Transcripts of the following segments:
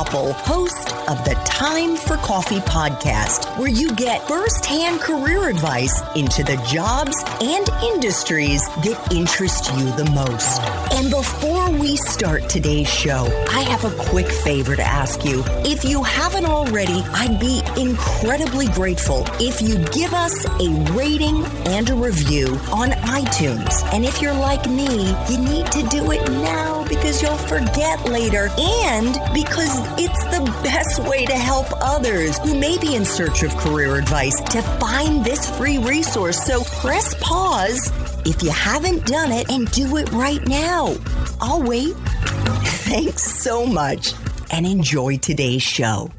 Koppel, host of the Time for Coffee podcast, where you get firsthand career advice into the jobs and industries that interest you the most. And before we start today's show, I have a quick favor to ask you. If you haven't already, I'd be incredibly grateful if you give us a rating and a review on iTunes. And if you're like me, you need to do it now because you'll forget later and because it's the best way to help others who may be in search of career advice to find this free resource. So press pause if you haven't done it and do it right now. I'll wait. Thanks so much and enjoy today's show.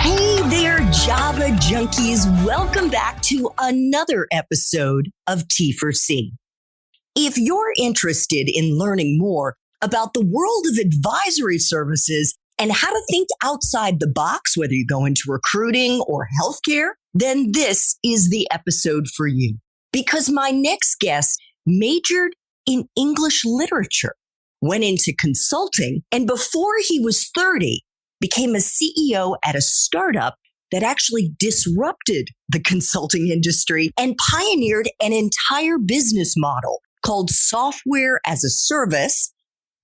Hey there, Java junkies. Welcome back to another episode of T4C. If you're interested in learning more about the world of advisory services and how to think outside the box, whether you go into recruiting or healthcare, then this is the episode for you. Because my next guest majored in English literature, went into consulting, and before he was 30, became a CEO at a startup that actually disrupted the consulting industry and pioneered an entire business model called software as a service,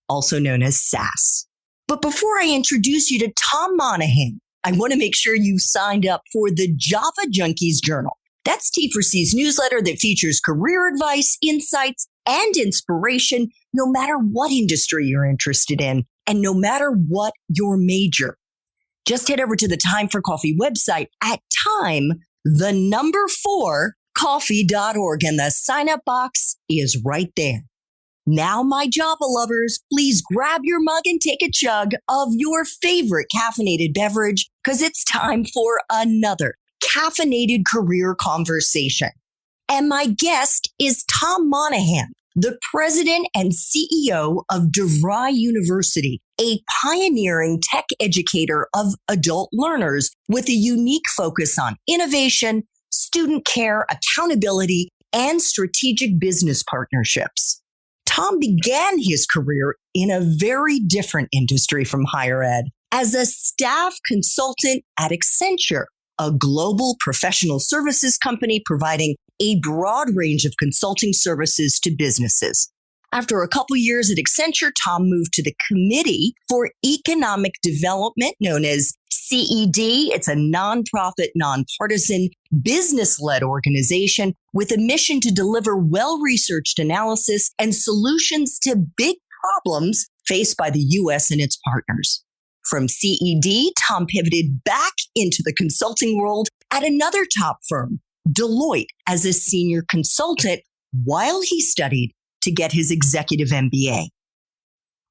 also known as SaaS. But before I introduce you to Tom Monahan, I want to make sure you signed up for the Java Junkies Journal. That's T4C's newsletter that features career advice, insights, and inspiration, no matter what industry you're interested in and no matter what your major. Just head over to the Time for Coffee website at time4coffee.org, and the sign-up box is right there. Now, my Java lovers, please grab your mug and take a chug of your favorite caffeinated beverage because it's time for another caffeinated career conversation. And my guest is Tom Monahan, the president and CEO of DeVry University, a pioneering tech educator of adult learners with a unique focus on innovation, student care, accountability, and strategic business partnerships. Tom began his career in a very different industry from higher ed as a staff consultant at Accenture, a global professional services company providing a broad range of consulting services to businesses. After a couple years at Accenture, Tom moved to the Committee for Economic Development, known as CED. It's a nonprofit, nonpartisan, business-led organization with a mission to deliver well-researched analysis and solutions to big problems faced by the U.S. and its partners. From CED, Tom pivoted back into the consulting world at another top firm, Deloitte, as a senior consultant while he studied to get his executive MBA.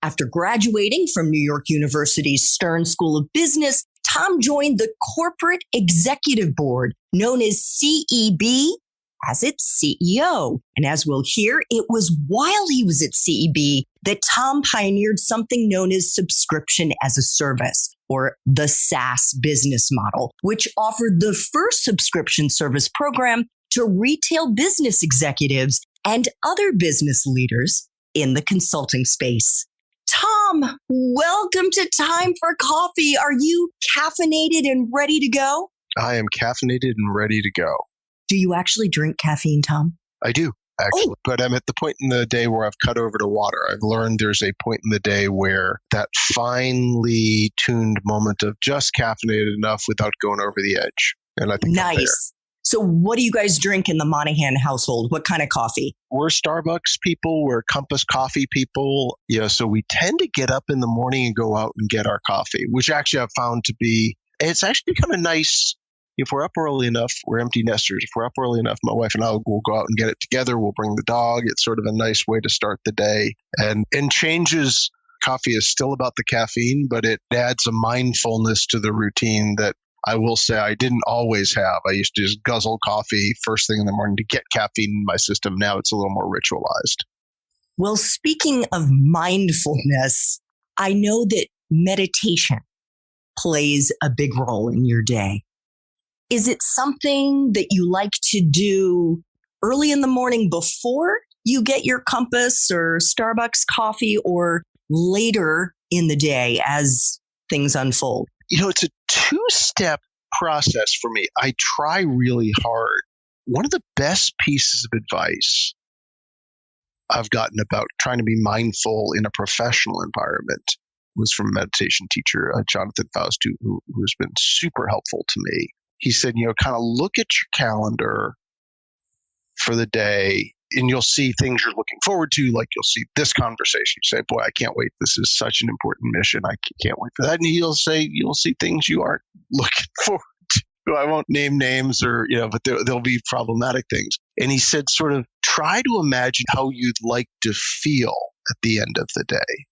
After graduating from New York University's Stern School of Business, Tom joined the Corporate Executive Board, known as CEB, as its CEO. And as we'll hear, it was while he was at CEB that Tom pioneered something known as subscription as a service, or the SaaS business model, which offered the first subscription service program to retail business executives and other business leaders in the consulting space. Tom, welcome to Time for Coffee. Are you caffeinated and ready to go? I am caffeinated and ready to go. Do you actually drink caffeine, Tom? I do, actually. But I'm at the point in the day where I've cut over to water. I've learned there's a point in the day where that finely tuned moment of just caffeinated enough without going over the edge. And I think nice. So what do you guys drink in the Monahan household? What kind of coffee? We're Starbucks people. We're Compass coffee people. Yeah, so we tend to get up in the morning and go out and get our coffee, which actually I've found to be, it's actually kind of nice. If we're up early enough, we're empty nesters. If we're up early enough, my wife and I will go out and get it together. We'll bring the dog. It's sort of a nice way to start the day. And changes, coffee is still about the caffeine, but it adds a mindfulness to the routine that I will say I didn't always have. I used to just guzzle coffee first thing in the morning to get caffeine in my system. Now it's a little more ritualized. Well, speaking of mindfulness, I know that meditation plays a big role in your day. Is it something that you like to do early in the morning before you get your Compass or Starbucks coffee, or later in the day as things unfold? It's a two-step process for me. I try really hard. One of the best pieces of advice I've gotten about trying to be mindful in a professional environment was from a meditation teacher, Jonathan Faust, who's been super helpful to me. He said, kind of look at your calendar for the day, and you'll see things you're looking forward to. Like you'll see this conversation. You say, boy, I can't wait. This is such an important mission. I can't wait for that. And you'll see things you aren't looking forward to. I won't name names but there'll be problematic things. And he said, sort of try to imagine how you'd like to feel at the end of the day.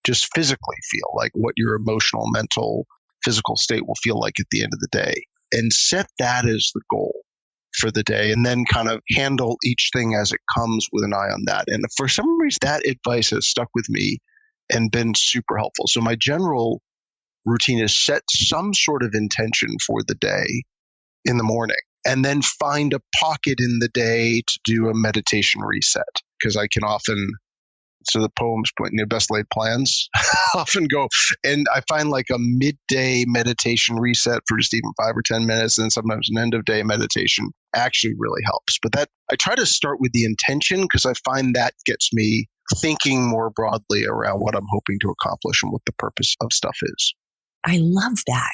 Just physically feel, like what your emotional, mental, physical state will feel like at the end of the day. And set that as the goal for the day, and then kind of handle each thing as it comes with an eye on that. And for some reason, that advice has stuck with me and been super helpful. So my general routine is set some sort of intention for the day in the morning, and then find a pocket in the day to do a meditation reset. Because I can often, so the poem's putting best laid plans, often go, and I find like a midday meditation reset for just even 5 or 10 minutes, and then sometimes an end of day meditation actually really helps. But that I try to start with the intention, because I find that gets me thinking more broadly around what I'm hoping to accomplish and what the purpose of stuff is. I love that.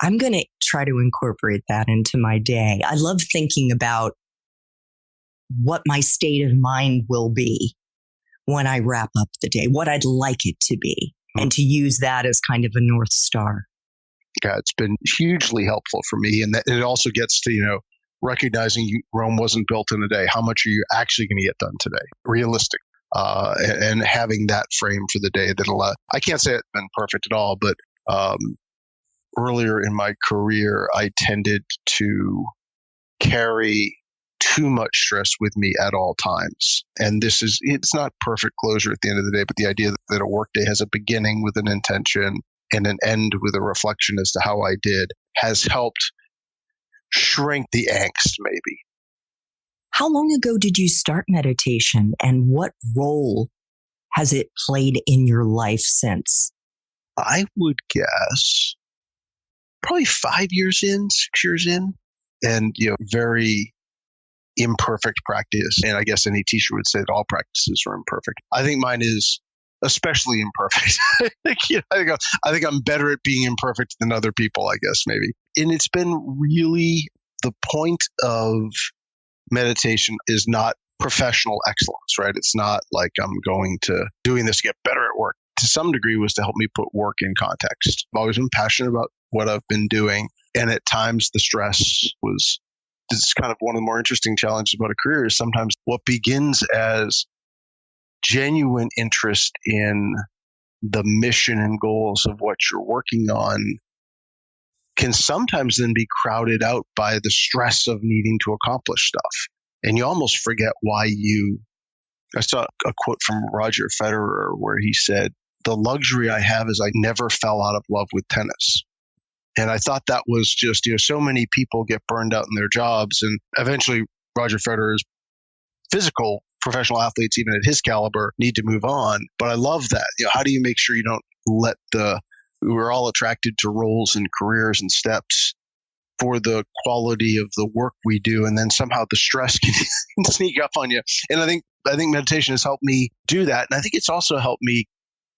I'm going to try to incorporate that into my day. I love thinking about what my state of mind will be when I wrap up the day, what I'd like it to be, and to use that as kind of a North Star. Yeah, it's been hugely helpful for me. And it also gets to, recognizing Rome wasn't built in a day. How much are you actually going to get done today? Realistic. And having that frame for the day I can't say it's been perfect at all, but earlier in my career, I tended to carry too much stress with me at all times. And it's not perfect closure at the end of the day, but the idea that a workday has a beginning with an intention and an end with a reflection as to how I did has helped shrink the angst, maybe. How long ago did you start meditation, and what role has it played in your life since? I would guess probably 5 years in, 6 years in, and very imperfect practice. And I guess any teacher would say that all practices are imperfect. I think mine is especially imperfect. I think I'm better at being imperfect than other people, I guess, maybe. And it's been really, the point of meditation is not professional excellence, right? It's not like I'm going to doing this to get better at work. To some degree was to help me put work in context. I've always been passionate about what I've been doing. And at times the stress was, this is kind of one of the more interesting challenges about a career, is sometimes what begins as genuine interest in the mission and goals of what you're working on can sometimes then be crowded out by the stress of needing to accomplish stuff. And you almost forget why I saw a quote from Roger Federer where he said, "The luxury I have is I never fell out of love with tennis." And I thought that was just, so many people get burned out in their jobs. And eventually Roger Federer's physical professional athletes, even at his caliber, need to move on. But I love that. How do you make sure you don't let we're all attracted to roles and careers and steps for the quality of the work we do. And then somehow the stress can sneak up on you. And I think meditation has helped me do that. And I think it's also helped me,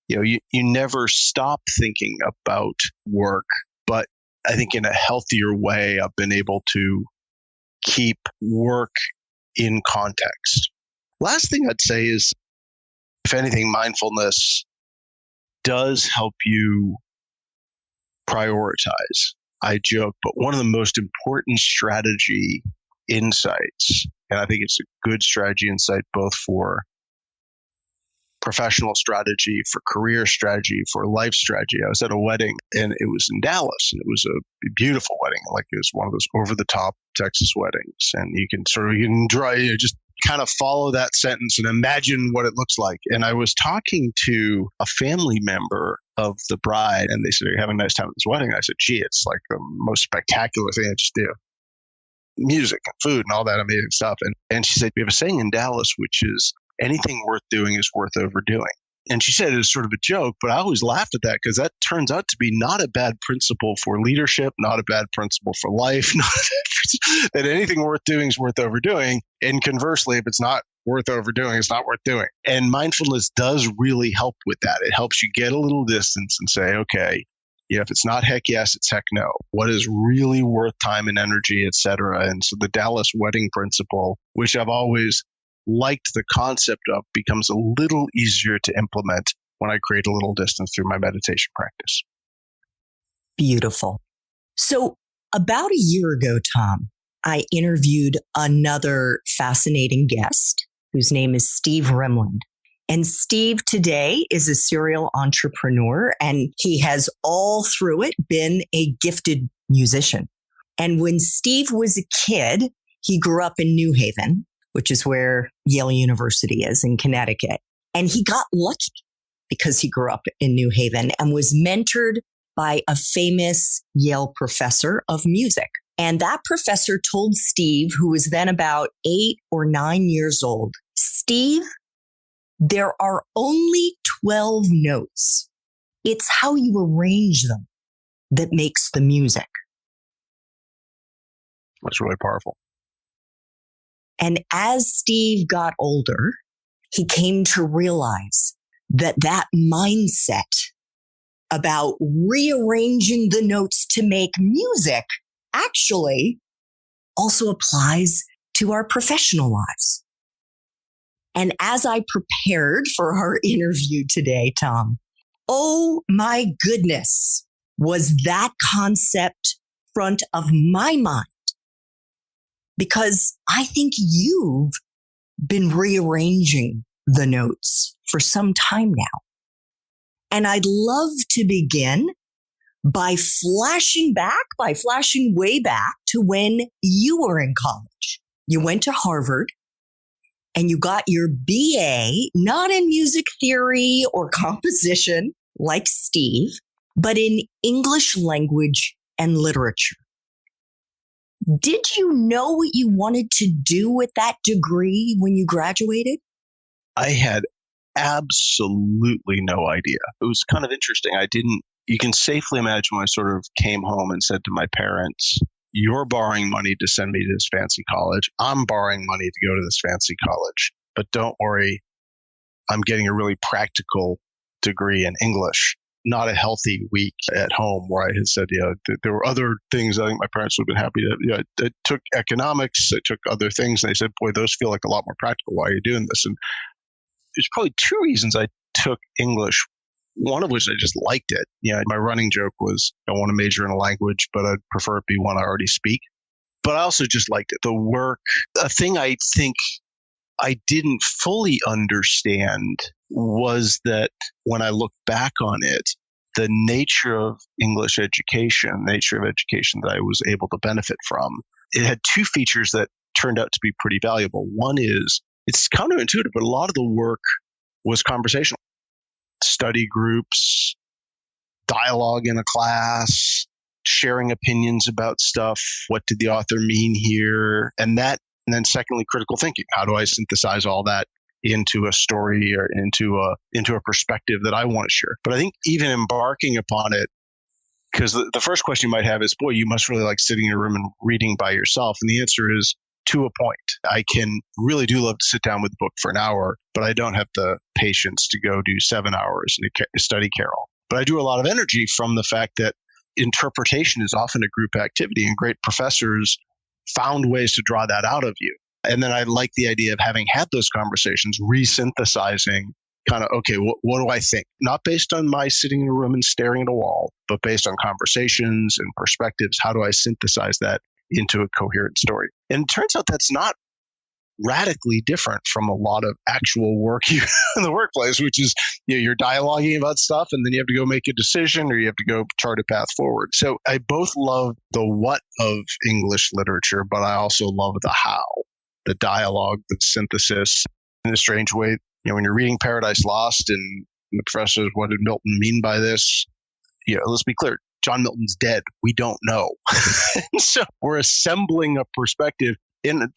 you never stop thinking about work, but I think in a healthier way, I've been able to keep work in context. Last thing I'd say is, if anything, mindfulness does help you prioritize. I joke, but one of the most important strategy insights, and I think it's a good strategy insight both for professional strategy, for career strategy, for life strategy. I was at a wedding and it was in Dallas, and it was a beautiful wedding. Like, it was one of those over the top Texas weddings. And you can just kind of follow that sentence and imagine what it looks like. And I was talking to a family member of the bride, and they said, "Are you having a nice time at this wedding?" I said, "Gee, it's like the most spectacular thing I just do. Music and food and all that amazing stuff." And she said, "We have a saying in Dallas, which is, anything worth doing is worth overdoing." And she said it was sort of a joke, but I always laughed at that because that turns out to be not a bad principle for leadership, not a bad principle for life, that anything worth doing is worth overdoing. And conversely, if it's not worth overdoing, it's not worth doing. And mindfulness does really help with that. It helps you get a little distance and say, okay, if it's not heck yes, it's heck no. What is really worth time and energy, et cetera? And so the Dallas wedding principle, which I've always liked the concept of, becomes a little easier to implement when I create a little distance through my meditation practice. Beautiful. So about a year ago, Tom, I interviewed another fascinating guest whose name is Steve Rimland. And Steve today is a serial entrepreneur, and he has all through it been a gifted musician. And when Steve was a kid, he grew up in New Haven, which is where Yale University is in Connecticut. And he got lucky because he grew up in New Haven and was mentored by a famous Yale professor of music. And that professor told Steve, who was then about 8 or 9 years old, Steve, there are only 12 notes. It's how you arrange them that makes the music. That's really powerful. And as Steve got older, he came to realize that that mindset about rearranging the notes to make music actually also applies to our professional lives. And as I prepared for our interview today, Tom, oh my goodness, was that concept front of my mind? Because I think you've been rearranging the notes for some time now. And I'd love to begin by flashing way back to when you were in college. You went to Harvard and you got your BA, not in music theory or composition like Steve, but in English language and literature. Did you know what you wanted to do with that degree when you graduated? I had absolutely no idea. It was kind of interesting. You can safely imagine when I sort of came home and said to my parents, you're borrowing money to send me to this fancy college. I'm borrowing money to go to this fancy college. But don't worry, I'm getting a really practical degree in English. Not a healthy week at home where I had said, there were other things I think my parents would have been happy to. I took economics, I took other things, and they said, boy, those feel like a lot more practical. Why are you doing this? And there's probably 2 reasons I took English. One of which I just liked it. My running joke was I want to major in a language, but I'd prefer it be one I already speak. But I also just liked it. The work, a thing I think I didn't fully understand was that when I look back on it, the nature of English education, nature of education that I was able to benefit from, it had 2 features that turned out to be pretty valuable. One is, it's counterintuitive, but a lot of the work was conversational. Study groups, dialogue in a class, sharing opinions about stuff. What did the author mean here? And then secondly, critical thinking. How do I synthesize all that into a story or into a perspective that I want to share? But I think even embarking upon it, because the first question you might have is, boy, you must really like sitting in a room and reading by yourself. And the answer is, to a point. I really do love to sit down with a book for an hour, but I don't have the patience to go do 7 hours in a study carrel. But I do a lot of energy from the fact that interpretation is often a group activity, and great professors found ways to draw that out of you. And then I like the idea of having had those conversations, resynthesizing kind of, okay, what do I think? Not based on my sitting in a room and staring at a wall, but based on conversations and perspectives. How do I synthesize that into a coherent story? And it turns out that's not radically different from a lot of actual work in the workplace, which is, you're dialoguing about stuff and then you have to go make a decision or you have to go chart a path forward. So I both love the what of English literature, but I also love the how, the dialogue, the synthesis. In a strange way, when you're reading Paradise Lost and the professor says, what did Milton mean by this? Let's be clear. John Milton's dead. We don't know. So we're assembling a perspective. And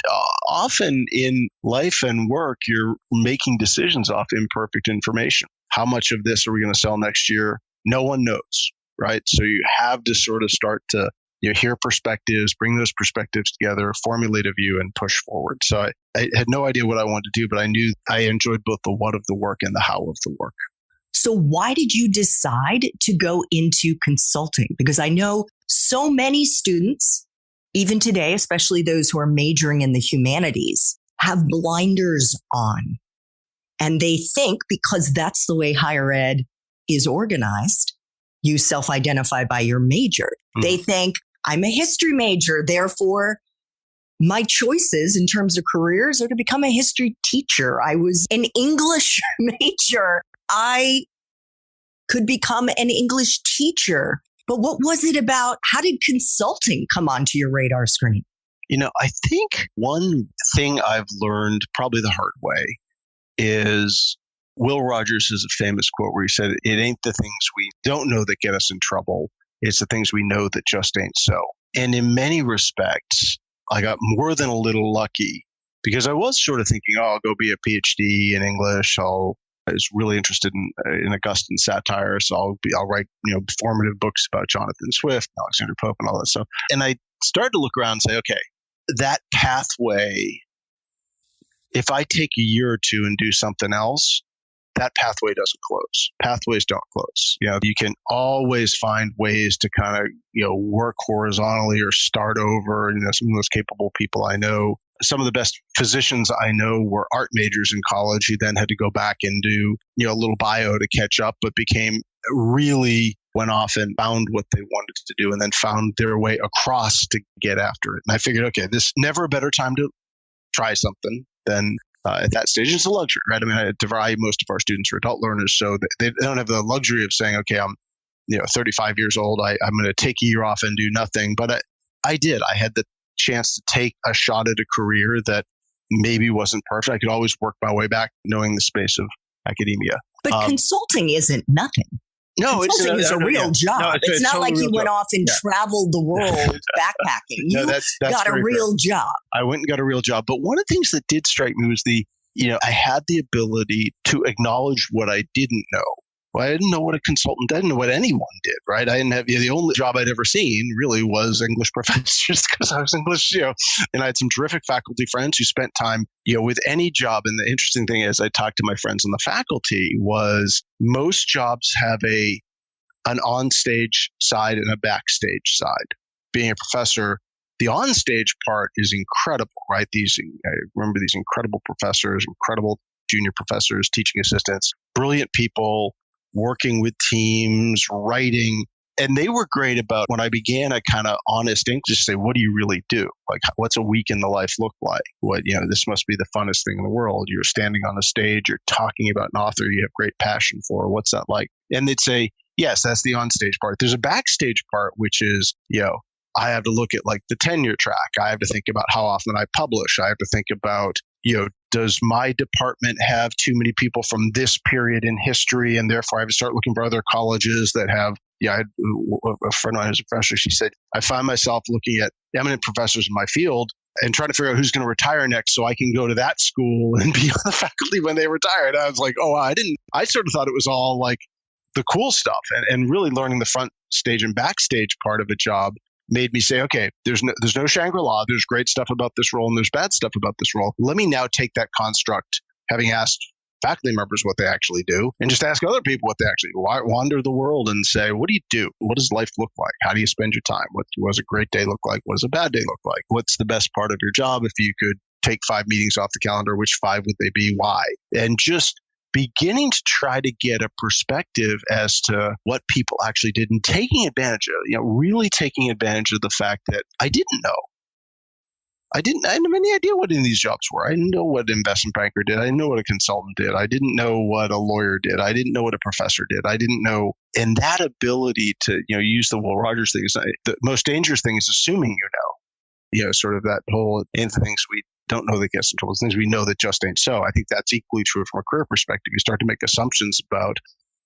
often in life and work, you're making decisions off imperfect information. How much of this are we going to sell next year? No one knows, right? So you have to sort of start to hear perspectives, bring those perspectives together, formulate a view, and push forward. So I had no idea what I wanted to do, but I knew I enjoyed both the what of the work and the how of the work. So why did you decide to go into consulting? Because I know so many students, even today, especially those who are majoring in the humanities, have blinders on. And they think because that's the way higher ed is organized, you self-identify by your major. Mm-hmm. They think, I'm a history major, therefore my choices in terms of careers are to become a history teacher. I was an English major. I could become an English teacher. But what was it about? How did consulting come onto your radar screen? I think one thing I've learned probably the hard way is Will Rogers has a famous quote where he said, it ain't the things we don't know that get us in trouble. It's the things we know that just ain't so. And in many respects, I got more than a little lucky because I was sort of thinking, I'll go be a PhD in English. I was really interested in Augustan satire, so I'll write formative books about Jonathan Swift, Alexander Pope, and all that stuff. And I started to look around and say, okay, that pathway, if I take a year or two and do something else, that pathway doesn't close. Pathways don't close. You can always find ways to kind of, work horizontally or start over. Some of the most capable people I know, some of the best physicians I know were art majors in college who then had to go back and do, a little bio to catch up, but went off and found what they wanted to do and then found their way across to get after it. And I figured, okay, this never a better time to try something than at that stage. It's a luxury, right? I mean, at DeVry, most of our students are adult learners, so they don't have the luxury of saying, okay, I'm 35 years old, I'm going to take a year off and do nothing. But I did. I had the chance to take a shot at a career that maybe wasn't perfect. I could always work my way back knowing the space of academia. But consulting isn't nothing. No, consulting is a real job. No, it's not totally like you went off and traveled the world backpacking. You that's got a real job. I went and got a real job. But one of the things that did strike me was I had the ability to acknowledge what I didn't know. Well, I didn't know what a consultant, I didn't know what anyone did, right? I didn't have, the only job I'd ever seen really was English professors because I was English, and I had some terrific faculty friends who spent time, with any job. And the interesting thing is I talked to my friends on the faculty was most jobs have an onstage side and a backstage side. Being a professor, the onstage part is incredible, right? I remember these incredible professors, incredible junior professors, teaching assistants, brilliant people, working with teams, writing. And they were great about when I began a kind of honest English, just say, what do you really do? Like, what's a week in the life look like? This must be the funnest thing in the world. You're standing on a stage, you're talking about an author you have great passion for. What's that like? And they'd say, yes, that's the onstage part. There's a backstage part, which is, I have to look at like the tenure track. I have to think about how often I publish. I have to think about, does my department have too many people from this period in history? And therefore I have to start looking for other colleges that have, I had a friend of mine who's a professor. She said, I find myself looking at eminent professors in my field and trying to figure out who's going to retire next so I can go to that school and be on the faculty when they retire. And I was like, I sort of thought it was all like the cool stuff and really learning the front stage and backstage part of a job made me say, okay, there's no Shangri-La. There's great stuff about this role and there's bad stuff about this role. Let me now take that construct, having asked faculty members what they actually do, and just ask other people what they actually do. Wander the world and say, what do you do? What does life look like? How do you spend your time? What does a great day look like? What does a bad day look like? What's the best part of your job? If you could take 5 meetings off the calendar, which 5 would they be? Why? And just beginning to try to get a perspective as to what people actually did and taking advantage of, really taking advantage of the fact that I didn't know. I didn't have any idea what any of these jobs were. I didn't know what an investment banker did. I didn't know what a consultant did. I didn't know what a lawyer did. I didn't know what a professor did. I didn't know. And that ability to, use the Will Rogers thing, the most dangerous thing is assuming sort of that whole things we don't know that gets in trouble, things we know that just ain't so. I think that's equally true from a career perspective. You start to make assumptions about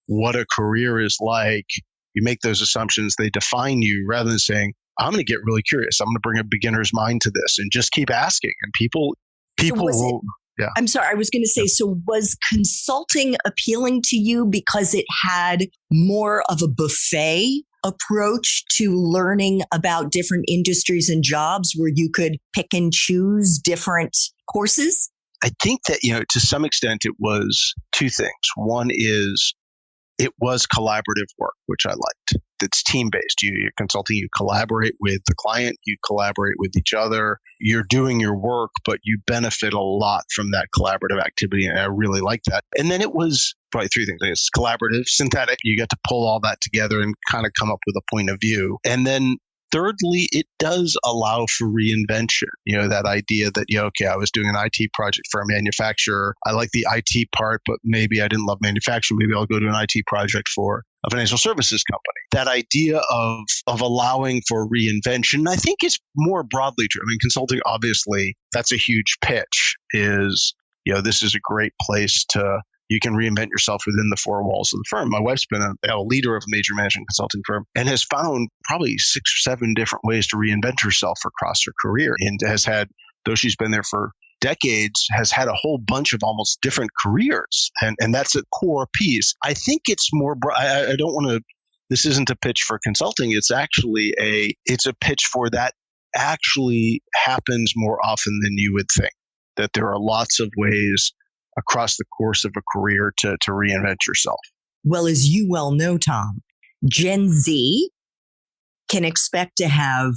what a career is like. You make those assumptions, they define you rather than saying, I'm going to get really curious. I'm going to bring a beginner's mind to this and just keep asking. And people will. Yeah. I'm sorry, I was going to say, so was consulting appealing to you because it had more of a buffet approach to learning about different industries and jobs where you could pick and choose different courses? I think that, to some extent it was two things. One is it was collaborative work, which I liked. It's team-based. You're consulting, you collaborate with the client, you collaborate with each other. You're doing your work, but you benefit a lot from that collaborative activity. And I really like that. And then it was probably three things. It's collaborative, synthetic. You get to pull all that together and kind of come up with a point of view. And then thirdly, it does allow for reinvention. That idea that, okay, I was doing an IT project for a manufacturer. I like the IT part, but maybe I didn't love manufacturing. Maybe I'll go to an IT project for a financial services company. That idea of allowing for reinvention, I think is more broadly true. I mean, consulting, obviously, that's a huge pitch is, this is a great place you can reinvent yourself within the four walls of the firm. My wife's been a leader of a major management consulting firm and has found probably 6 or 7 different ways to reinvent herself across her career, and has had, though she's been there for decades, has had a whole bunch of almost different careers. And that's a core piece. I think it's more, I don't want to, this isn't a pitch for consulting. It's actually it's a pitch for that actually happens more often than you would think, that there are lots of ways across the course of a career to reinvent yourself. Well, as you well know, Tom, Gen Z can expect to have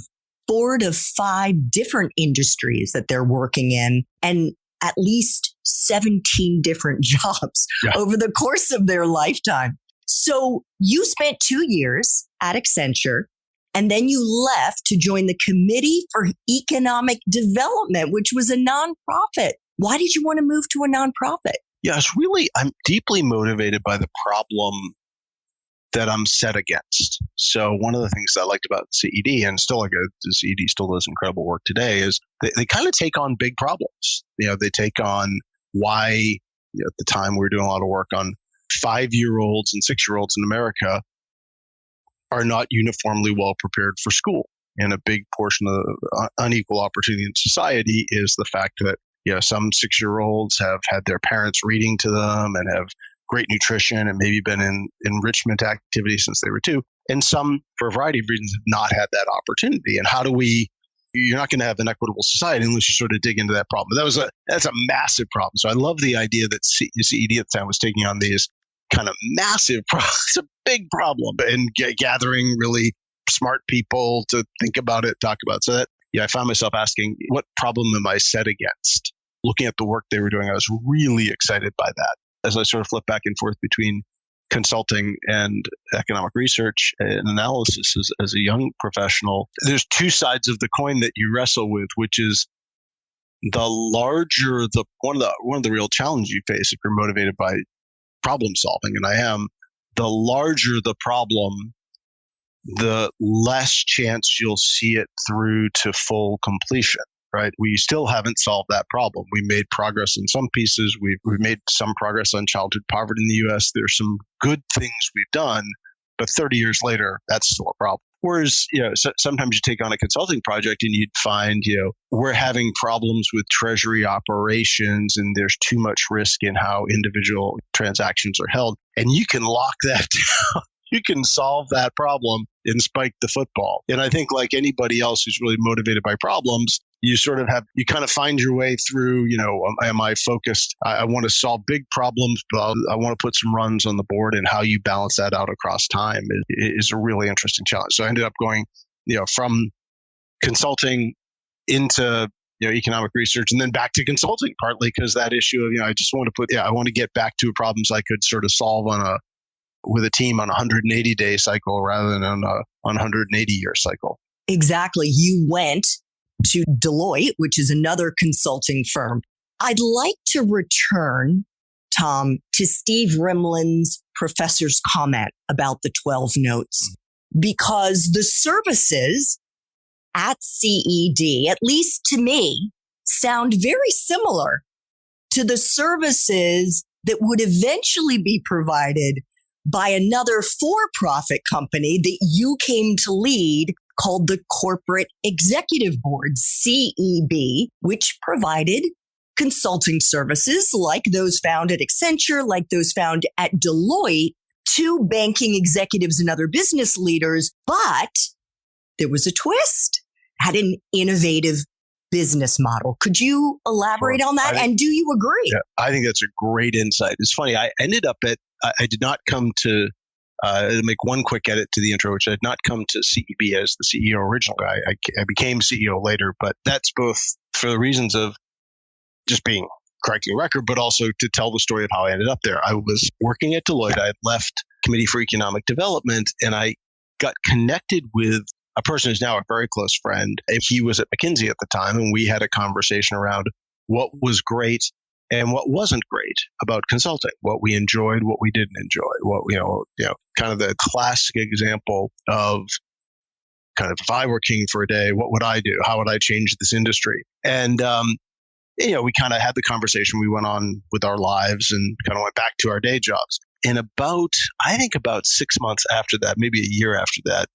4 to 5 different industries that they're working in and at least 17 different jobs over the course of their lifetime. So you spent 2 years at Accenture, and then you left to join the Committee for Economic Development, which was a nonprofit. Why did you want to move to a nonprofit? Yeah, I'm deeply motivated by the problem that I'm set against. So one of the things I liked about CED, and still CED still does incredible work today, is they kind of take on big problems. They take on why, at the time we were doing a lot of work on 5-year-olds and 6-year-olds in America are not uniformly well prepared for school. And a big portion of the unequal opportunity in society is the fact that some 6-year-olds have had their parents reading to them and have great nutrition and maybe been in enrichment activities since they were 2. And some, for a variety of reasons, have not had that opportunity. And you're not going to have an equitable society unless you sort of dig into that problem. But that's a massive problem. So I love the idea that CED at the time was taking on these kind of massive problems. It's a big problem, and gathering really smart people to think about it, talk about it. So that, I found myself asking, what problem am I set against? Looking at the work they were doing, I was really excited by that. As I sort of flip back and forth between consulting and economic research and analysis as a young professional, there's 2 sides of the coin that you wrestle with, which is the larger one of the real challenges you face if you're motivated by problem solving, and I am, the larger the problem, the less chance you'll see it through to full completion. Right? We still haven't solved that problem. We made progress in some pieces. We've made some progress on childhood poverty in the U.S. There's some good things we've done, but 30 years later, that's still a problem. Whereas, sometimes you take on a consulting project and you'd find, we're having problems with treasury operations and there's too much risk in how individual transactions are held. And you can lock that down. You can solve that problem and spike the football. And I think like anybody else who's really motivated by problems, you kind of find your way through, am I focused? I want to solve big problems, but I want to put some runs on the board, and how you balance that out across time is a really interesting challenge. So I ended up going, from consulting into, economic research and then back to consulting, partly because that issue of, I just want to I want to get back to problems I could sort of solve with a team on a 180-day cycle rather than on a 180-year cycle. Exactly. You went to Deloitte, which is another consulting firm. I'd like to return, Tom, to Steve Rimlin's professor's comment about the 12 notes, because the services at CED, at least to me, sound very similar to the services that would eventually be provided by another for-profit company that you came to lead called the Corporate Executive Board, CEB, which provided consulting services like those found at Accenture, like those found at Deloitte, to banking executives and other business leaders. But there was a twist, had an innovative business model. Could you elaborate on that? And do you agree? Yeah, I think that's a great insight. It's funny. I ended up I did not come to, make one quick edit to the intro, which I did not come to CEB as the CEO originally. I became CEO later, but that's both for the reasons of just being correcting a record, but also to tell the story of how I ended up there. I was working at Deloitte. I had left Committee for Economic Development, and I got connected with a person who's now a very close friend. And he was at McKinsey at the time, and we had a conversation around what was great and what wasn't great about consulting, what we enjoyed, what we didn't enjoy, what, kind of the classic example of kind of, if I were king for a day, what would I do? How would I change this industry? And, we kind of had the conversation. We went on with our lives and kind of went back to our day jobs. And about 6 months after that, maybe a year after that,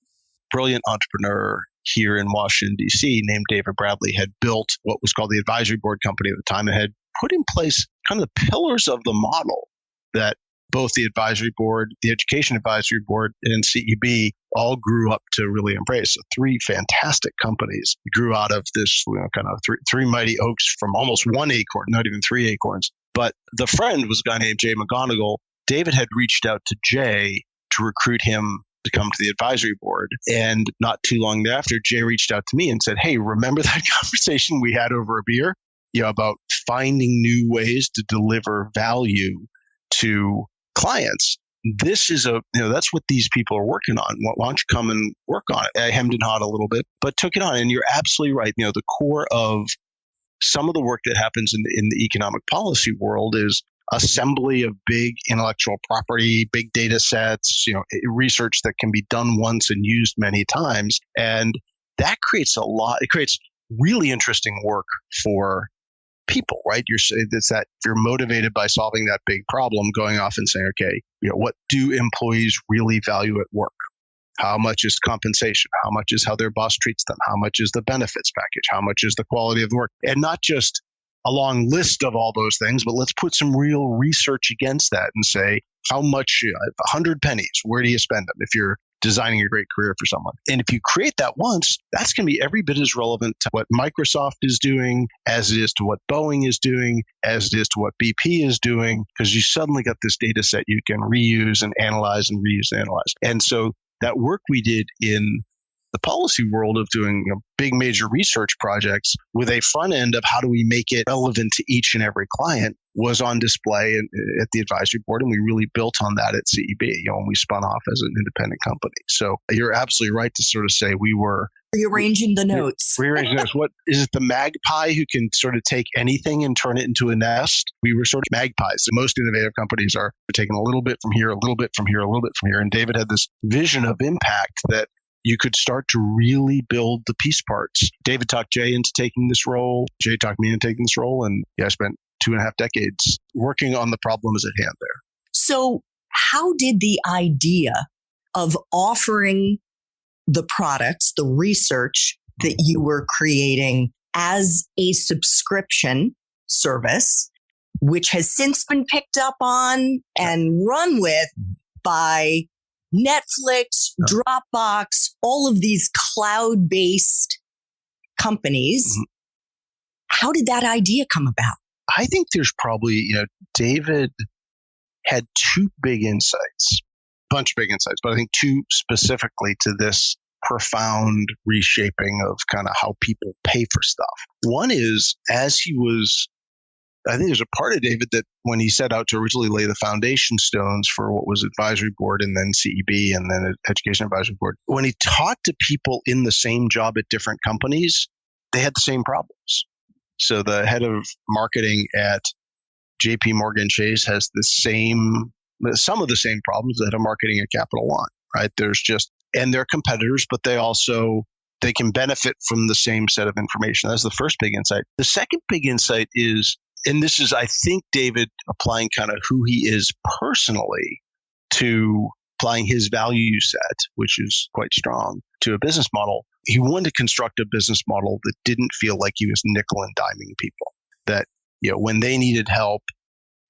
brilliant entrepreneur here in Washington, D.C. named David Bradley had built what was called the advisory board company at the time and had put in place kind of the pillars of the model that both the advisory board, the education advisory board, and CEB all grew up to really embrace. So 3 fantastic companies grew out of this kind of three mighty oaks from almost one acorn, not even 3 acorns. But the friend was a guy named Jay McGonigal. David had reached out to Jay to recruit him to come to the advisory board. And not too long thereafter, Jay reached out to me and said, hey, remember that conversation we had over a beer? About finding new ways to deliver value to clients. This is that's what these people are working on. Why don't you come and work on it? I hemmed and hawed a little bit, but took it on. And you're absolutely right. The core of some of the work that happens in the economic policy world is assembly of big intellectual property, big data sets, research that can be done once and used many times. And that creates it creates really interesting work for people, right? It's that you're motivated by solving that big problem, going off and saying, okay, what do employees really value at work? How much is compensation? How much is how their boss treats them? How much is the benefits package? How much is the quality of the work? And not just a long list of all those things, but let's put some real research against that and say, how much, 100 pennies, where do you spend them if you're designing a great career for someone? And if you create that once, that's going to be every bit as relevant to what Microsoft is doing as it is to what Boeing is doing, as it is to what BP is doing, because you suddenly got this data set you can reuse and analyze and reuse and analyze. And so that work we did in the policy world of doing big major research projects with a front end of how do we make it relevant to each and every client was on display at the advisory board. And we really built on that at CEB, when we spun off as an independent company. So you're absolutely right to sort of say we were rearranging the notes. Rearranging notes. What is it? The magpie who can sort of take anything and turn it into a nest? We were sort of magpies. So most innovative companies are taking a little bit from here, a little bit from here, a little bit from here. And David had this vision of impact that you could start to really build the piece parts. David talked Jay into taking this role. Jay talked me into taking this role. And I spent 2.5 decades working on the problems at hand there. So how did the idea of offering the products, the research that you were creating as a subscription service, which has since been picked up on and run with by Netflix, Dropbox, all of these cloud-based companies. Mm-hmm. How did that idea come about? I think there's probably, David had 2 big insights, bunch of big insights, but I think 2 specifically to this profound reshaping of kind of how people pay for stuff. One is, I think there's a part of David that when he set out to originally lay the foundation stones for what was advisory board and then CEB and then education advisory board, when he talked to people in the same job at different companies, they had the same problems. So the head of marketing at JP Morgan Chase has some of the same problems that head of marketing at Capital One, right? And they're competitors, but they can benefit from the same set of information. That's the first big insight. The second big insight is, and this is, I think, David applying kind of who he is personally to applying his value set, which is quite strong, to a business model. He wanted to construct a business model that didn't feel like he was nickel and diming people, that When they needed help,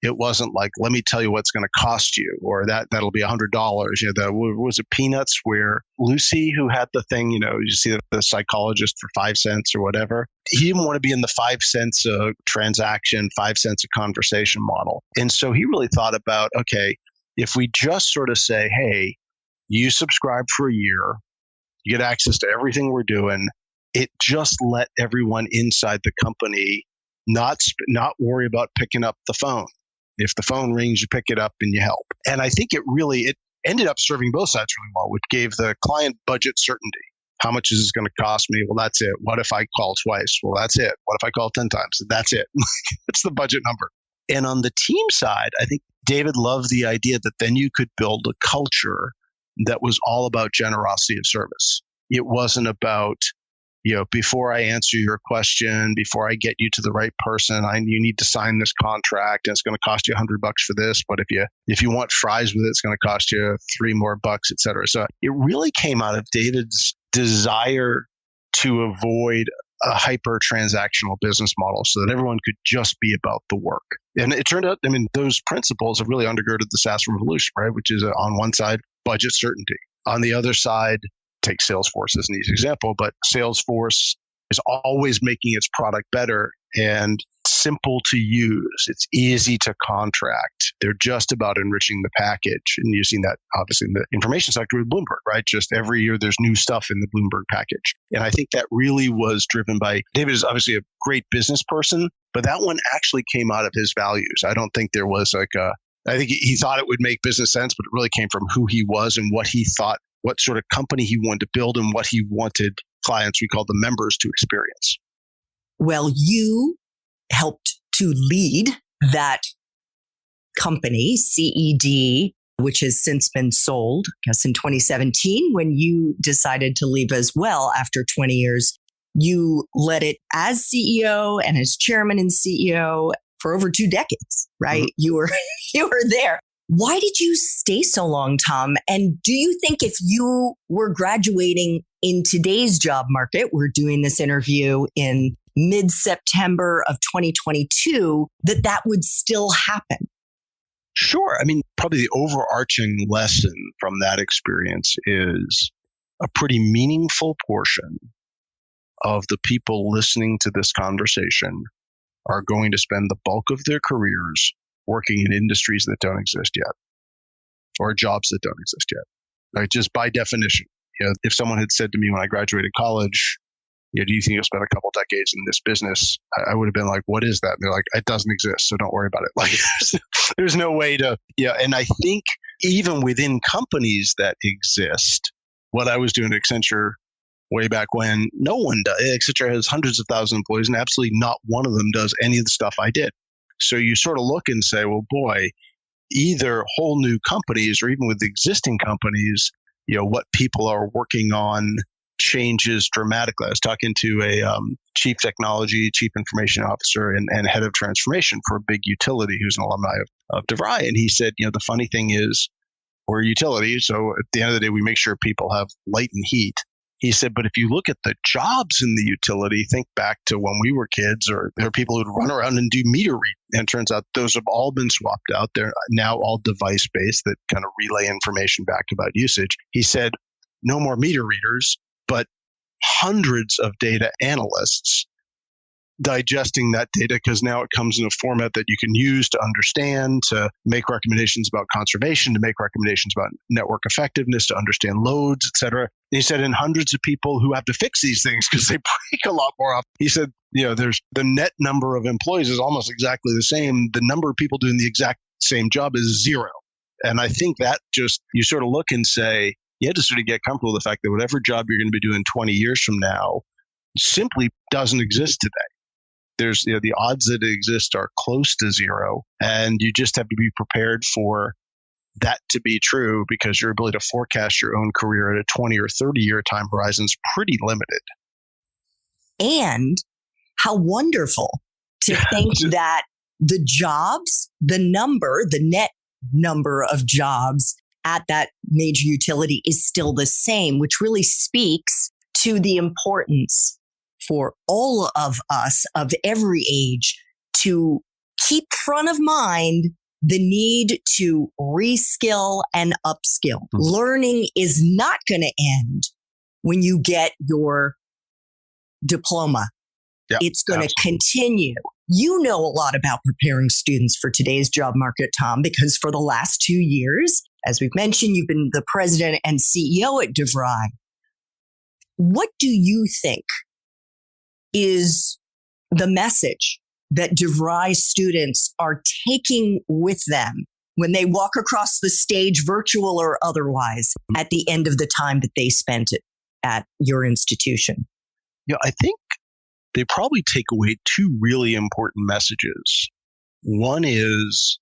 it wasn't like, let me tell you what's going to cost you, or that'll be $100. Was it Peanuts where Lucy, who had the thing, you see the psychologist for 5 cents or whatever. He didn't want to be in the 5 cents a transaction, 5 cents a conversation model. And so he really thought about, okay, if we just sort of say, hey, you subscribe for a year, you get access to everything we're doing, it just let everyone inside the company not worry about picking up the phone. If the phone rings, you pick it up and you help. And I think it ended up serving both sides really well, which gave the client budget certainty. How much is this going to cost me? Well, that's it. What if I call twice? Well, that's it. What if I call 10 times? That's it. That's the budget number. And on the team side, I think David loved the idea that then you could build a culture that was all about generosity of service. It wasn't about, before I answer your question, before I get you to the right person, you need to sign this contract, and it's going to cost you $100 for this. But if you want fries with it, it's going to cost you $3 more, et cetera. So it really came out of David's desire to avoid a hyper transactional business model so that everyone could just be about the work. And it turned out, those principles have really undergirded the SaaS revolution, right? Which is on one side, budget certainty. On the other side, take Salesforce as an easy example, but Salesforce is always making its product better and simple to use. It's easy to contract. They're just about enriching the package. And you've seen that obviously in the information sector with Bloomberg, right? Just every year there's new stuff in the Bloomberg package. And I think that really was driven by, David is obviously a great business person, but that one actually came out of his values. I don't think there was I think he thought it would make business sense, but it really came from who he was and what he thought, what sort of company he wanted to build and what he wanted clients, we call the members, to experience. Well, you helped to lead that company, CED, which has since been sold, I guess in 2017, when you decided to leave as well after 20 years. You led it as CEO and as chairman and CEO for over 2 decades, right? Mm-hmm. You were there. Why did you stay so long, Tom? And do you think if you were graduating in today's job market, we're doing this interview in mid-September of 2022, that would still happen? Sure. Probably the overarching lesson from that experience is a pretty meaningful portion of the people listening to this conversation are going to spend the bulk of their careers working in industries that don't exist yet, or jobs that don't exist yet. Like, just by definition, if someone had said to me when I graduated college, do you think you'll spend a couple decades in this business? I would have been like, what is that? And they're like, it doesn't exist, so don't worry about it. Like, there's no way to, and I think even within companies that exist, what I was doing at Accenture way back when, no one does. Accenture has hundreds of thousands of employees, and absolutely not one of them does any of the stuff I did. So you sort of look and say, well, boy, either whole new companies or even with existing companies, what people are working on changes dramatically. I was talking to a chief technology, chief information officer, and head of transformation for a big utility who's an alumni of DeVry. And he said, the funny thing is, we're a utility. So at the end of the day, we make sure people have light and heat. He said, but if you look at the jobs in the utility, think back to when we were kids, or there are people who'd run around and do meter read. And it turns out those have all been swapped out. They're now all device-based that kind of relay information back about usage. He said, no more meter readers, but hundreds of data analysts digesting that data, because now it comes in a format that you can use to understand, to make recommendations about conservation, to make recommendations about network effectiveness, to understand loads, et cetera. And he said, and hundreds of people who have to fix these things because they break a lot more often. He said, there's the net number of employees is almost exactly the same. The number of people doing the exact same job is 0. And I think that just, you sort of look and say, you have to sort of get comfortable with the fact that whatever job you're going to be doing 20 years from now simply doesn't exist today. There's, the odds that it exists are close to 0, and you just have to be prepared for that to be true, because your ability to forecast your own career at a 20 or 30 year time horizon is pretty limited. And how wonderful to think that the jobs, the net number of jobs at that major utility is still the same, which really speaks to the importance for all of us of every age to keep front of mind the need to reskill and upskill. Learning is not going to end when you get your diploma. Yep, it's going to continue. You know a lot about preparing students for today's job market, Tom, because for the last 2 years, as we've mentioned, you've been the president and CEO at DeVry. What do you think is the message that DeVry students are taking with them when they walk across the stage, virtual or otherwise, at the end of the time that they spent at your institution? Yeah, I think they probably take away two really important messages. One is,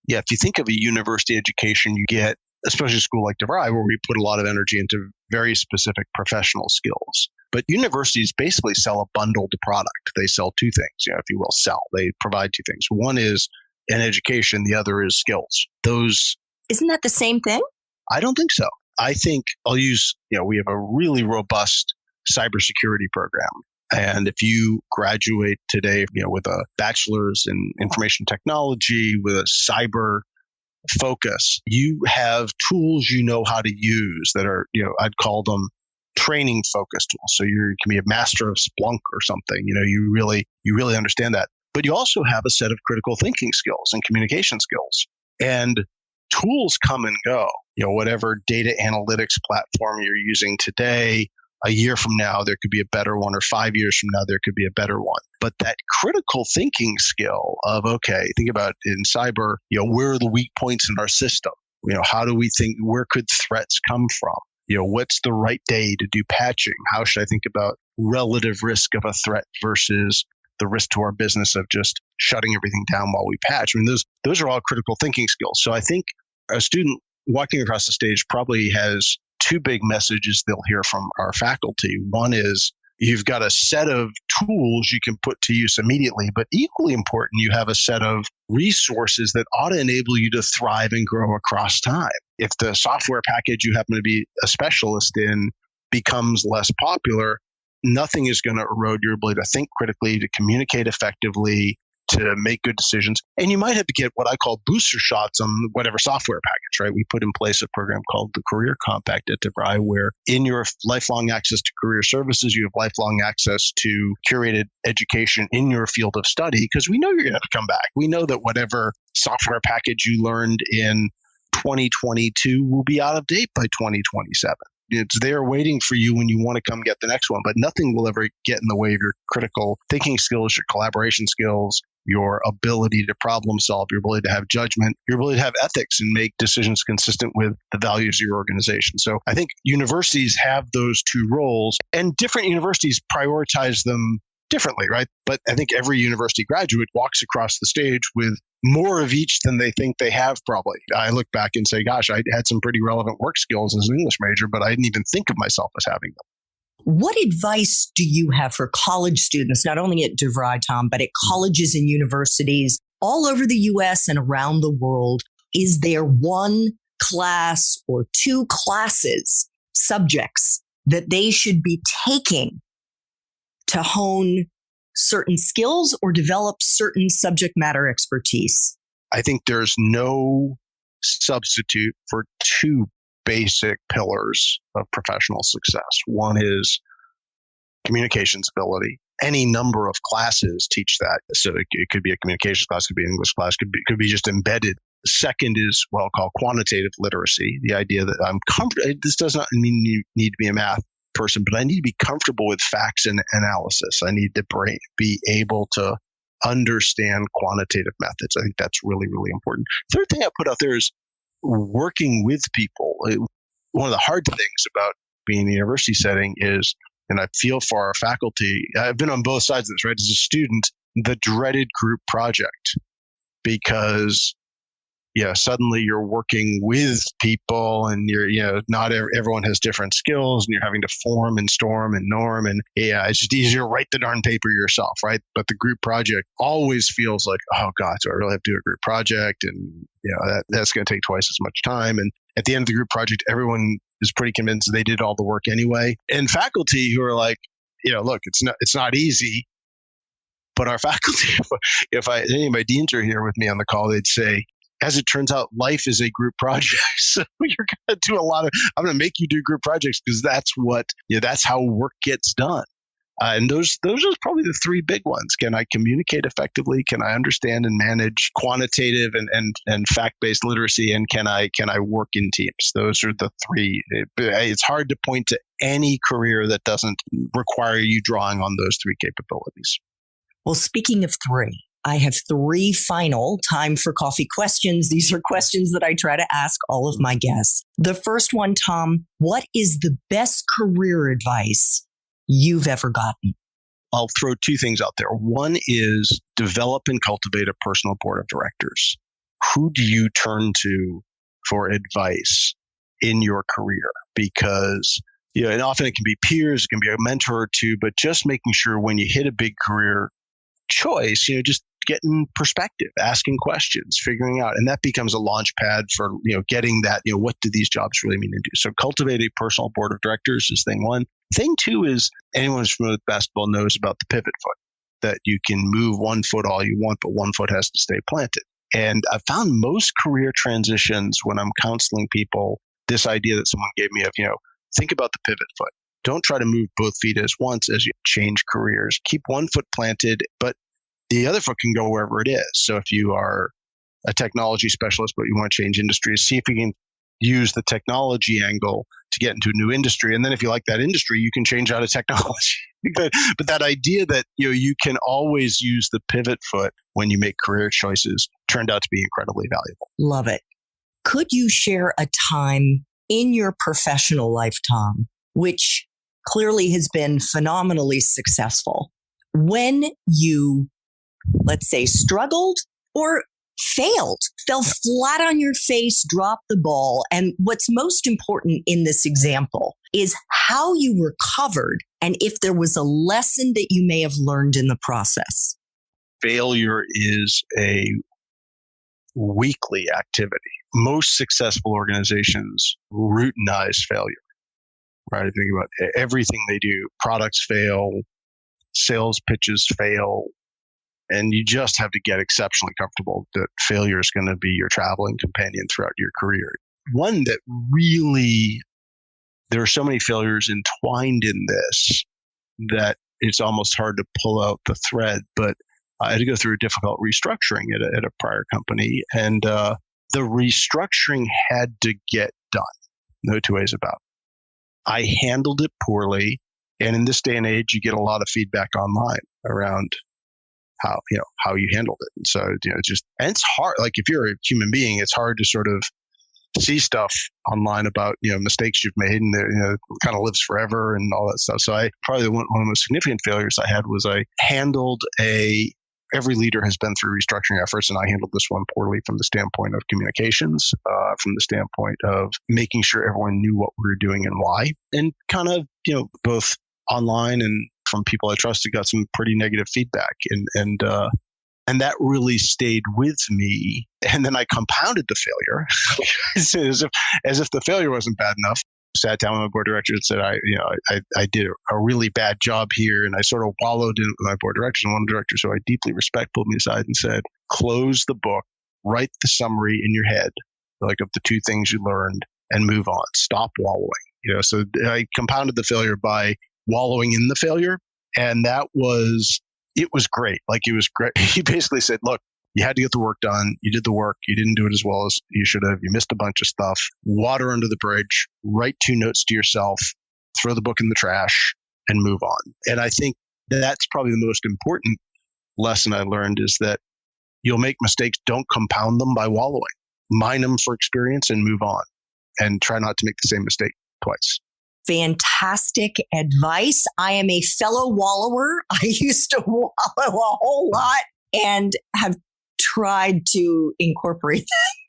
if you think of a university education, you get, especially a school like DeVry, where we put a lot of energy into very specific professional skills. But universities basically sell a bundled product. They sell two things, if you will, They provide two things. One is an education. The other is skills. Isn't that the same thing? I don't think so. I think I'll use, we have a really robust cybersecurity program. And if you graduate today, with a bachelor's in information technology, with a cyber focus, you have tools you know how to use that are, I'd call them training focused tools. So you can be a master of Splunk or something. You really understand that. But you also have a set of critical thinking skills and communication skills. And tools come and go. Whatever data analytics platform you're using today, a year from now, there could be a better one, or 5 years from now, there could be a better one. But that critical thinking skill of, think about in cyber, where are the weak points in our system? How do we think, where could threats come from? What's the right day to do patching? How should I think about relative risk of a threat versus the risk to our business of just shutting everything down while we patch? Those are all critical thinking skills. So I think a student walking across the stage probably has two big messages they'll hear from our faculty. One is you've got a set of tools you can put to use immediately, but equally important, you have a set of resources that ought to enable you to thrive and grow across time. If the software package you happen to be a specialist in becomes less popular, nothing is going to erode your ability to think critically, to communicate effectively, to make good decisions. And you might have to get what I call booster shots on whatever software package, right? We put in place a program called the Career Compact at DeVry, where in your lifelong access to career services, you have lifelong access to curated education in your field of study, because we know you're going to come back. We know that whatever software package you learned in 2022 will be out of date by 2027. It's there waiting for you when you want to come get the next one, but nothing will ever get in the way of your critical thinking skills, your collaboration skills, your ability to problem solve, your ability to have judgment, your ability to have ethics and make decisions consistent with the values of your organization. So I think universities have those two roles, and different universities prioritize them differently, right? But I think every university graduate walks across the stage with more of each than they think they have, probably. I look back and say, gosh, I had some pretty relevant work skills as an English major, but I didn't even think of myself as having them. What advice do you have for college students, not only at DeVry, Tom, but at colleges and universities all over the U.S. and around the world? Is there one class or two classes, subjects, that they should be taking to hone certain skills or develop certain subject matter expertise? I think there's no substitute for two basic pillars of professional success. One is communications ability. Any number of classes teach that. So it could be a communications class, could be an English class, could be just embedded. The second is what I'll call quantitative literacy. The idea that I'm comfortable. This does not mean you need to be a math person, but I need to be comfortable with facts and analysis. I need to be able to understand quantitative methods. I think that's really, really important. Third thing I put out there is working with people. One of the hard things about being in a university setting is, and I feel for our faculty, I've been on both sides of this, right? As a student, the dreaded group project, because suddenly you're working with people and not everyone has different skills, and you're having to form and storm and norm. And it's just easier to write the darn paper yourself, right? But the group project always feels like, oh God, so I really have to do a group project. And that's going to take twice as much time. And at the end of the group project, everyone is pretty convinced they did all the work anyway. And faculty who are like, look, it's not easy, But our faculty, if any of my deans are here with me on the call, they'd say, as it turns out, life is a group project. So you're going to do I'm going to make you do group projects because that's how work gets done. And those are probably the three big ones. Can I communicate effectively? Can I understand and manage quantitative and fact-based literacy? And can I work in teams? Those are the three. It's hard to point to any career that doesn't require you drawing on those three capabilities. Well, speaking of three, I have three final time for coffee questions. These are questions that I try to ask all of my guests. The first one, Tom, what is the best career advice you've ever gotten? I'll throw two things out there. One is develop and cultivate a personal board of directors. Who do you turn to for advice in your career? Because, and often it can be peers, it can be a mentor or two, but just making sure when you hit a big career choice, just getting perspective, asking questions, figuring out, and that becomes a launch pad for, getting that, what do these jobs really mean to do? So cultivate a personal board of directors is thing one. Thing two is anyone who's familiar with basketball knows about the pivot foot, that you can move one foot all you want, but one foot has to stay planted. And I found most career transitions when I'm counseling people, this idea that someone gave me of, think about the pivot foot. Don't try to move both feet as once as you change careers. Keep one foot planted, but the other foot can go wherever it is. So if you are a technology specialist, but you want to change industries, see if you can use the technology angle to get into a new industry. And then if you like that industry, you can change out of technology. But that idea that you can always use the pivot foot when you make career choices turned out to be incredibly valuable. Love it. Could you share a time in your professional life, Tom, which clearly has been phenomenally successful, when you, let's say, struggled or fell flat on your face, dropped the ball? And what's most important in this example is how you recovered and if there was a lesson that you may have learned in the process. Failure is a weekly activity. Most successful organizations routinize failure, right? Think about everything they do. Products fail, sales pitches fail, and you just have to get exceptionally comfortable that failure is going to be your traveling companion throughout your career. One that really, there are so many failures entwined in this that it's almost hard to pull out the thread. But I had to go through a difficult restructuring at a prior company, and the restructuring had to get done. No two ways about it. I handled it poorly, and in this day and age, you get a lot of feedback online around how you handled it. And so, and it's hard. Like if you're a human being, it's hard to sort of see stuff online about, mistakes you've made, and it kind of lives forever and all that stuff. So one of the most significant failures I had was I handled every leader has been through restructuring efforts, and I handled this one poorly from the standpoint of communications, from the standpoint of making sure everyone knew what we were doing and why, and kind of, both online and from people I trusted, got some pretty negative feedback, and that really stayed with me. And then I compounded the failure as if the failure wasn't bad enough. Sat down with my board of directors and said, I did a really bad job here, and I sort of wallowed in with my board of directors. And one director, who I deeply respect, pulled me aside and said, "Close the book, write the summary in your head, like of the two things you learned, and move on. Stop wallowing." So I compounded the failure by wallowing in the failure. And it was great. Like it was great. He basically said, look, you had to get the work done. You did the work. You didn't do it as well as you should have. You missed a bunch of stuff. Water under the bridge, write 2 notes to yourself, throw the book in the trash, and move on. And I think that's probably the most important lesson I learned, is that you'll make mistakes. Don't compound them by wallowing. Mine them for experience and move on, and try not to make the same mistake twice. Fantastic advice. I am a fellow wallower. I used to wallow a whole lot and have tried to incorporate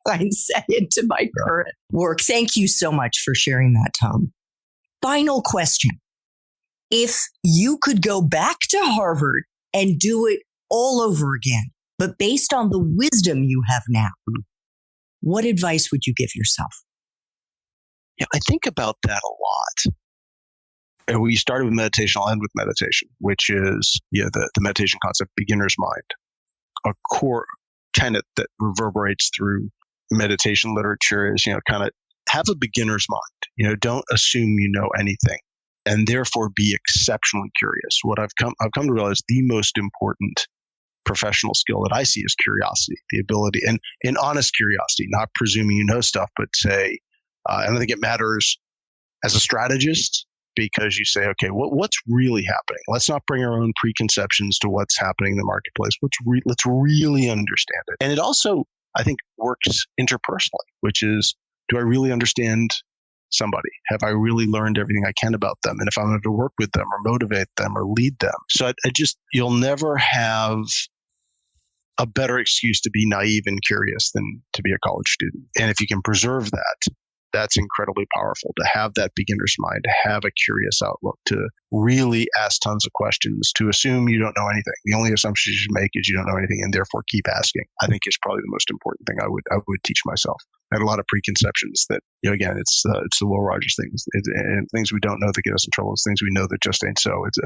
that mindset into my current work. Thank you so much for sharing that, Tom. Final question. If you could go back to Harvard and do it all over again, but based on the wisdom you have now, what advice would you give yourself? Yeah, I think about that a lot. And we started with meditation. I'll end with meditation, which is the meditation concept, beginner's mind, a core tenet that reverberates through meditation literature is, kind of have a beginner's mind. Don't assume you know anything, and therefore be exceptionally curious. What I've come to realize the most important professional skill that I see is curiosity, the ability and honest curiosity, not presuming you know stuff, but say, I don't think it matters as a strategist, because you say, okay, what's really happening? Let's not bring our own preconceptions to what's happening in the marketplace. Let's really understand it. And it also, I think, works interpersonally, which is, do I really understand somebody? Have I really learned everything I can about them? And if I'm going to work with them or motivate them or lead them. So you'll never have a better excuse to be naive and curious than to be a college student. And if you can preserve that, that's incredibly powerful, to have that beginner's mind, to have a curious outlook, to really ask tons of questions, to assume you don't know anything. The only assumption you should make is you don't know anything, and therefore keep asking, I think is probably the most important thing I would teach myself. I had a lot of preconceptions that, again, it's the Will Rogers things, and things we don't know that get us in trouble. It's things we know that just ain't so. It's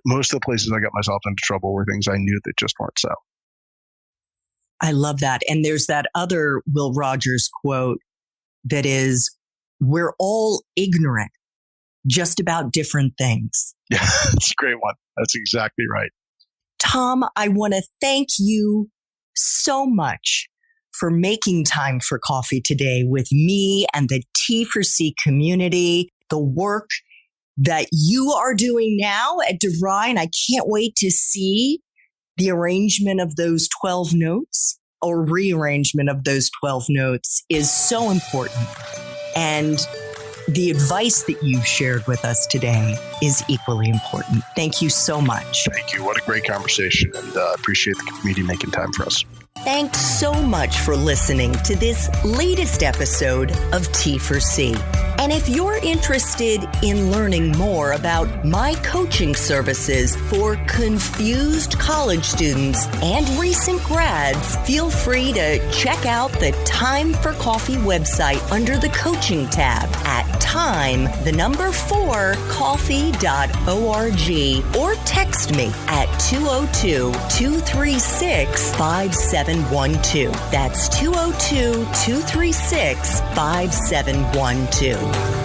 most of the places I got myself into trouble were things I knew that just weren't so. I love that. And there's that other Will Rogers quote that is, we're all ignorant just about different things. Yeah, that's a great one. That's exactly right. Tom, I want to thank you so much for making time for coffee today with me and the T4C community, the work that you are doing now at DeVry. And I can't wait to see the arrangement of those 12 notes or rearrangement of those 12 notes is so important. And the advice that you've shared with us today is equally important. Thank you so much. Thank you. What a great conversation, and appreciate the community making time for us. Thanks so much for listening to this latest episode of T4C. And if you're interested in learning more about my coaching services for confused college students and recent grads, feel free to check out the Time for Coffee website under the coaching tab at time4coffee.org or text me at 202-236-5712. That's 202-236-5712.